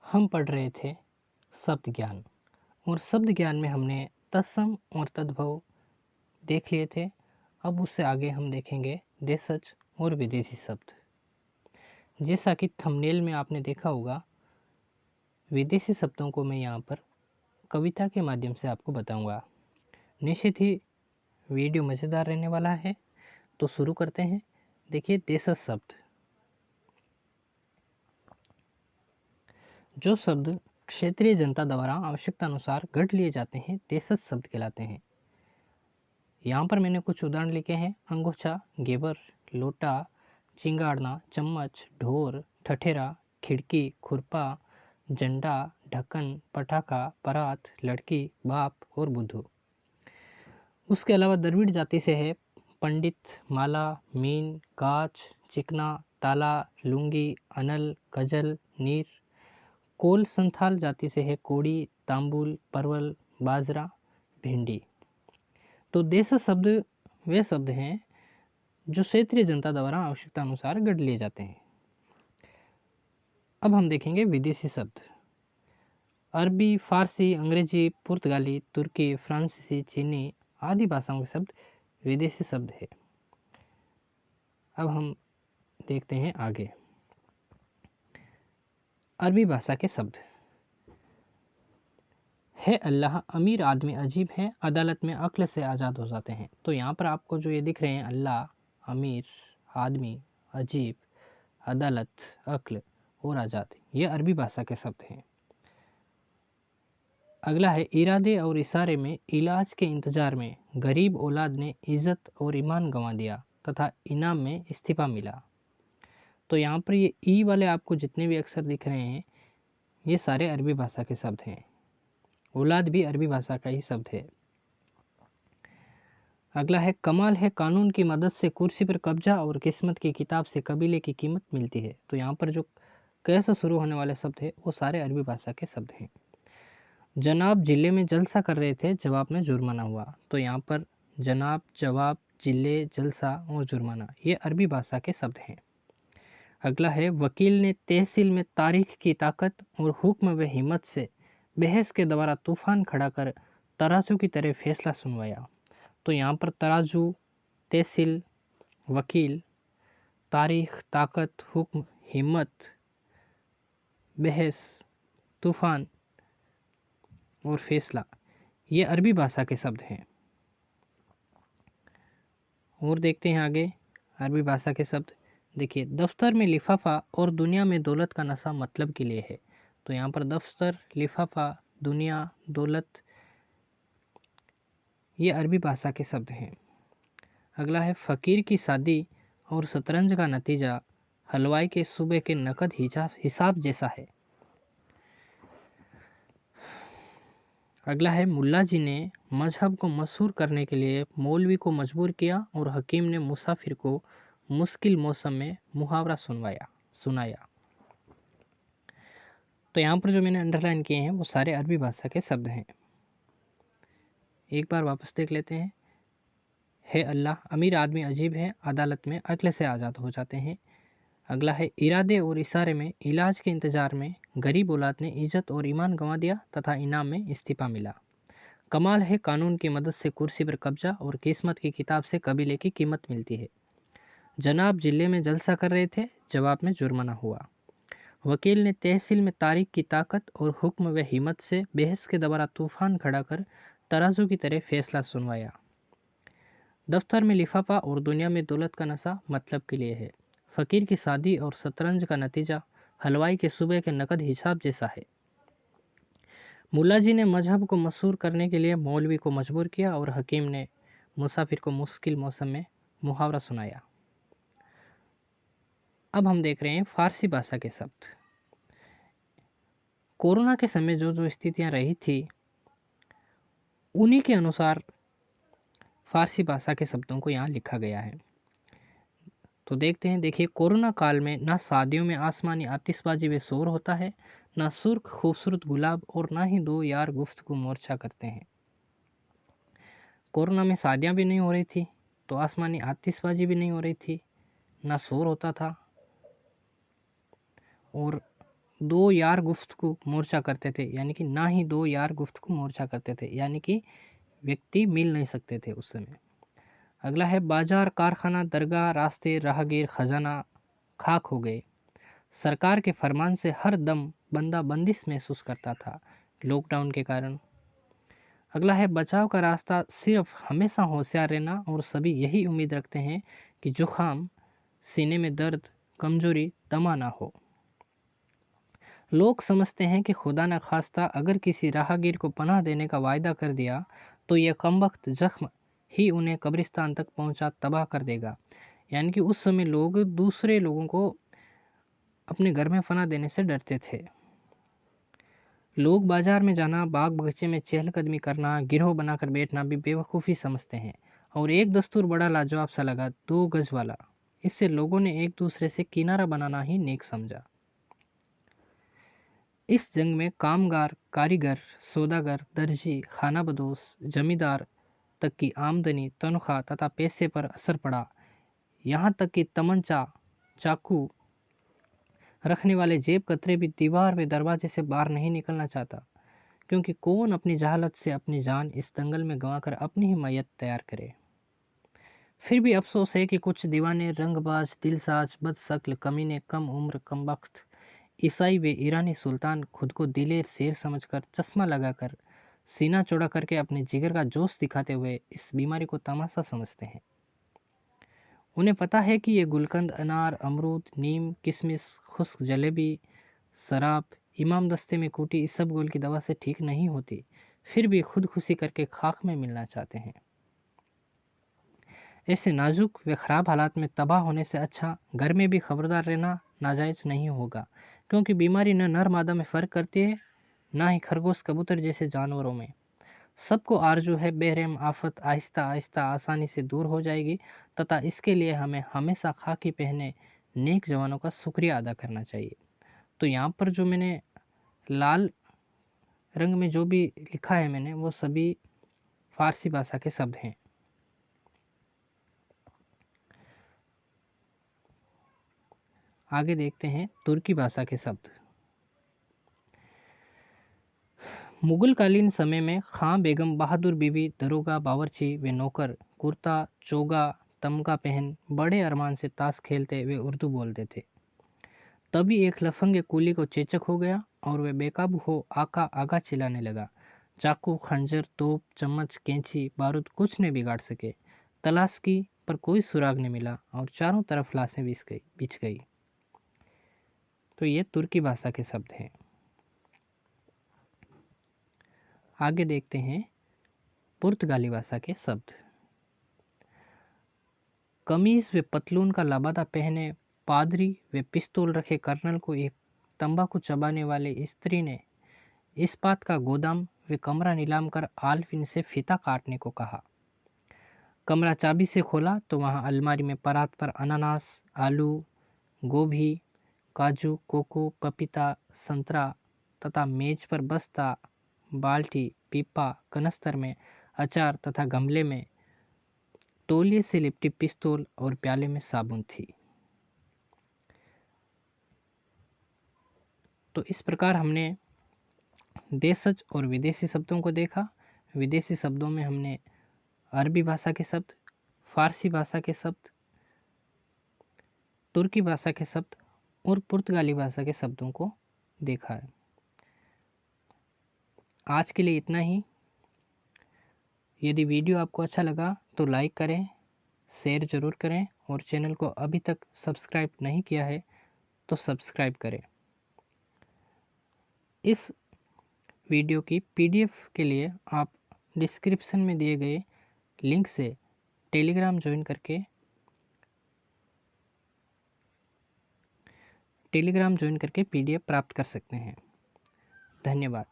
हम पढ़ रहे थे शब्द ज्ञान और शब्द ज्ञान में हमने तत्सम और तद्भव देख लिए थे। अब उससे आगे हम देखेंगे देशज और विदेशी शब्द। जैसा कि थंबनेल में आपने देखा होगा, विदेशी शब्दों को मैं यहाँ पर कविता के माध्यम से आपको बताऊंगा। निश्चित ही वीडियो मज़ेदार रहने वाला है, तो शुरू करते हैं। देखिए, देशज शब्द। जो शब्द क्षेत्रीय जनता द्वारा आवश्यकता अनुसार गढ़ लिए जाते हैं देशज शब्द कहलाते हैं। यहाँ पर मैंने कुछ उदाहरण लिखे हैं। अंगोछा, गेबर, लोटा, चिंगाड़ना, चम्मच, ढोर, ठठेरा, खिड़की, खुरपा, झंडा, ढक्कन, पटाखा, परात, लड़की, बाप और बुद्धू। उसके अलावा द्रविड़ जाति से है पंडित, माला, मीन, गाछ, चिकना, ताला, लुंगी, अनल, गजल, नीर। कोल संथाल जाति से है कोड़ी, तांबुल, परवल, बाजरा, भिंडी। तो देशज शब्द वे शब्द हैं जो क्षेत्रीय जनता द्वारा आवश्यकता अनुसार गढ़ लिए जाते हैं। अब हम देखेंगे विदेशी शब्द। अरबी, फारसी, अंग्रेजी, पुर्तगाली, तुर्की, फ्रांसीसी, चीनी आदि भाषाओं के शब्द विदेशी शब्द है। अब हम देखते हैं आगे। अरबी भाषा के शब्द है अल्लाह, अमीर आदमी अजीब है, अदालत में अक्ल से आज़ाद हो जाते हैं। तो यहाँ पर आपको जो ये दिख रहे हैं अल्लाह, अमीर, आदमी, अजीब, अदालत, अक्ल और आज़ाद, ये अरबी भाषा के शब्द हैं। अगला है इरादे और इशारे में इलाज के इंतजार में गरीब औलाद ने इज्जत और ईमान गंवा दिया तथा इनाम में इस्तीफा मिला। तो यहाँ पर ये ई वाले आपको जितने भी अक्षर दिख रहे हैं ये सारे अरबी भाषा के शब्द हैं। औलाद भी अरबी भाषा का ही शब्द है। अगला है कमाल है कानून की मदद से कुर्सी पर कब्जा और किस्मत की किताब से कबीले की कीमत मिलती है। तो यहाँ पर जो कैसे शुरू होने वाले शब्द है वो सारे अरबी भाषा के शब्द हैं। जनाब जिले में जलसा कर रहे थे, जवाब में जुर्माना हुआ। तो यहाँ पर जनाब, जवाब, जिले, जलसा और जुर्माना ये अरबी भाषा के शब्द हैं। अगला है वकील ने तहसील में तारीख की ताकत और हुक्म व हिम्मत से बहस के द्वारा तूफान खड़ा कर तराजू की तरह फैसला सुनवाया। तो यहाँ पर तराजू, तहसील, वकील, तारीख, ताकत, हुक्म, हिम्मत, बहस, तूफान और फैसला ये अरबी भाषा के शब्द हैं। और देखते हैं आगे अरबी भाषा के शब्द। देखिए, दफ्तर में लिफाफा और दुनिया में दौलत का नशा मतलब के लिए है। तो यहाँ पर दफ्तर, लिफाफा, दुनिया, दौलत ये अरबी भाषा के शब्द हैं। अगला है फ़कीर की शादी और शतरंज का नतीजा हलवाई के सुबह के नकद हिसाब जैसा है। अगला है मुल्ला जी ने मजहब को मशहूर करने के लिए मौलवी को मजबूर किया और हकीम ने मुसाफिर को मुश्किल मौसम में मुहावरा सुनाया। तो यहाँ पर जो मैंने अंडरलाइन किए हैं वो सारे अरबी भाषा के शब्द हैं। एक बार वापस देख लेते हैं। है अल्लाह, अमीर आदमी अजीब है, अदालत में अक्ल से आज़ाद हो जाते हैं। अगला है इरादे और इशारे में इलाज के इंतजार में गरीब औलाद ने इज्जत और ईमान गंवा दिया तथा इनाम में इस्तीफा मिला। कमाल है कानून की मदद से कुर्सी पर कब्जा और किस्मत की किताब से कबीले की कीमत मिलती है। जनाब जिले में जलसा कर रहे थे, जवाब में जुर्माना हुआ। वकील ने तहसील में तारीख की ताकत और हुक्म व हिम्मत से बहस के द्वारा तूफान खड़ा कर तराजू की तरह फैसला सुनवाया। दफ्तर में लिफाफा और दुनिया में दौलत का नशा मतलब के लिए है। फ़कीर की शादी और शतरंज का नतीजा हलवाई के सुबह के नकद हिसाब जैसा है। मुल्ला जी ने मजहब को मशहूर करने के लिए मौलवी को मजबूर किया और हकीम ने मुसाफिर को मुश्किल मौसम में मुहावरा सुनाया। अब हम देख रहे हैं फारसी भाषा के शब्द। कोरोना के समय जो जो स्थितियां रही थी उन्हीं के अनुसार फारसी भाषा के शब्दों को यहाँ लिखा गया है। तो देखते हैं। देखिए, कोरोना काल में ना शादियों में आसमानी आतिशबाजी व शोर होता है, ना सुर्ख खूबसूरत गुलाब और ना ही दो यार गुफ्तगू मोर्चा करते हैं। कोरोना में शादियां भी नहीं हो रही थी, तो आसमानी आतिशबाजी भी नहीं हो रही थी, ना शोर होता था और दो यार गुफ्तगू मोर्चा करते थे, यानी कि ना ही दो यार गुफ्तगू मोर्चा करते थे, यानी कि व्यक्ति मिल नहीं सकते थे उस समय। अगला है बाजार, कारखाना, दरगाह, रास्ते, राहगीर, खजाना खाक हो गए। सरकार के फरमान से हर दम बंदा बंदिश महसूस करता था लॉकडाउन के कारण। अगला है बचाव का रास्ता, सिर्फ हमेशा होशियार रहना, और सभी यही उम्मीद रखते हैं कि जुखाम, सीने में दर्द, कमजोरी, दमा ना हो। लोग समझते हैं कि खुदा न खास्ता अगर किसी राहगीर को पनाह देने का वायदा कर दिया तो यह कमबख्त जख्म ही उन्हें कब्रिस्तान तक पहुंचा तबाह कर देगा। यानी कि उस समय लोग दूसरे लोगों को अपने घर में पनाह देने से डरते थे। लोग बाजार में जाना, बाग बगीचे में चहलकदमी करना, गिरोह बनाकर बैठना भी बेवकूफ़ी समझते हैं। और एक दस्तूर बड़ा लाजवाब सा लगा, 2 गज वाला। इससे लोगों ने एक दूसरे से किनारा बनाना ही नेक समझा। इस जंग में कामगार, कारीगर, सौदागर, दर्जी, खानाबदोश, जमींदार तक की आमदनी, तनख्वाह तथा पैसे पर असर पड़ा। यहाँ तक कि तमंचा, चाकू रखने वाले जेब कतरे भी दीवार में दरवाजे से बाहर नहीं निकलना चाहता, क्योंकि कौन अपनी जहालत से अपनी जान इस दंगल में गंवाकर अपनी ही मैयत तैयार करे। फिर भी अफसोस है कि कुछ दीवाने, रंगबाज, दिलसाज, बदशक्ल, कमीने, कम उम्र, कमबख्त ईसाई व ईरानी सुल्तान खुद को दिलेर शेर समझकर चश्मा लगाकर सीना चौड़ा करके अपने जिगर का जोश दिखाते हुए इस बीमारी को तमाशा समझते हैं। उन्हें पता है कि ये गुलकंद, अनार, अमरूद, नीम, किशमिश, खुश्क जलेबी, शराब, इमाम दस्ते में कूटी इसबगोल की दवा से ठीक नहीं होती, फिर भी खुदकुशी करके खाक में मिलना चाहते हैं। ऐसे नाजुक व ख़राब हालात में तबाह होने से अच्छा घर में भी खबरदार रहना नाजायज़ नहीं होगा, क्योंकि बीमारी न नर मादा में फ़र्क करती है, ना ही खरगोश, कबूतर जैसे जानवरों में। सबको आरजू है बेरहम आफत आहिस्ता आहिस्ता आसानी से दूर हो जाएगी, तथा इसके लिए हमें हमेशा खाकी पहने नेक जवानों का शुक्रिया अदा करना चाहिए। तो यहाँ पर जो मैंने लाल रंग में जो भी लिखा है मैंने, वो सभी फ़ारसी भाषा के शब्द हैं। आगे देखते हैं तुर्की भाषा के शब्द। मुगलकालीन समय में खां बेगम, बहादुर बीवी, दरोगा, बावर्ची व नौकर कुर्ता, चोगा, तमगा पहन बड़े अरमान से ताश खेलते वे उर्दू बोलते थे। तभी एक लफंगे कुली को चेचक हो गया और वह बेकाबू हो आका आगा चिल्लाने लगा। चाकू, खंजर, तोप, चम्मच, कैंची, बारूद कुछ नहीं बिगाड़ सके। तलाश की पर कोई सुराग नहीं मिला और चारों तरफ लाशें बिछ गई। तो ये तुर्की भाषा के शब्द हैं। आगे देखते हैं पुर्तगाली भाषा के शब्द। कमीज व पतलून का लबादा पहने पादरी व पिस्तौल रखे कर्नल को एक तंबाकू चबाने वाले स्त्री ने इस्पात का गोदाम व कमरा नीलाम कर आलविन से फीता काटने को कहा। कमरा चाबी से खोला तो वहां अलमारी में परात पर अनानास, आलू, गोभी, काजू, कोको, पपीता, संतरा तथा मेज पर बस्ता, बाल्टी, पीपा, कनस्तर में अचार तथा गमले में तौलिए से लिपटी पिस्तौल और प्याले में साबुन थी। तो इस प्रकार हमने देशज और विदेशी शब्दों को देखा। विदेशी शब्दों में हमने अरबी भाषा के शब्द, फारसी भाषा के शब्द, तुर्की भाषा के शब्द और पुर्तगाली भाषा के शब्दों को देखा है। आज के लिए इतना ही। यदि वीडियो आपको अच्छा लगा तो लाइक करें, शेयर ज़रूर करें और चैनल को अभी तक सब्सक्राइब नहीं किया है तो सब्सक्राइब करें। इस वीडियो की पीडीएफ के लिए आप डिस्क्रिप्शन में दिए गए लिंक से टेलीग्राम ज्वाइन करके पीडीएफ प्राप्त कर सकते हैं। धन्यवाद।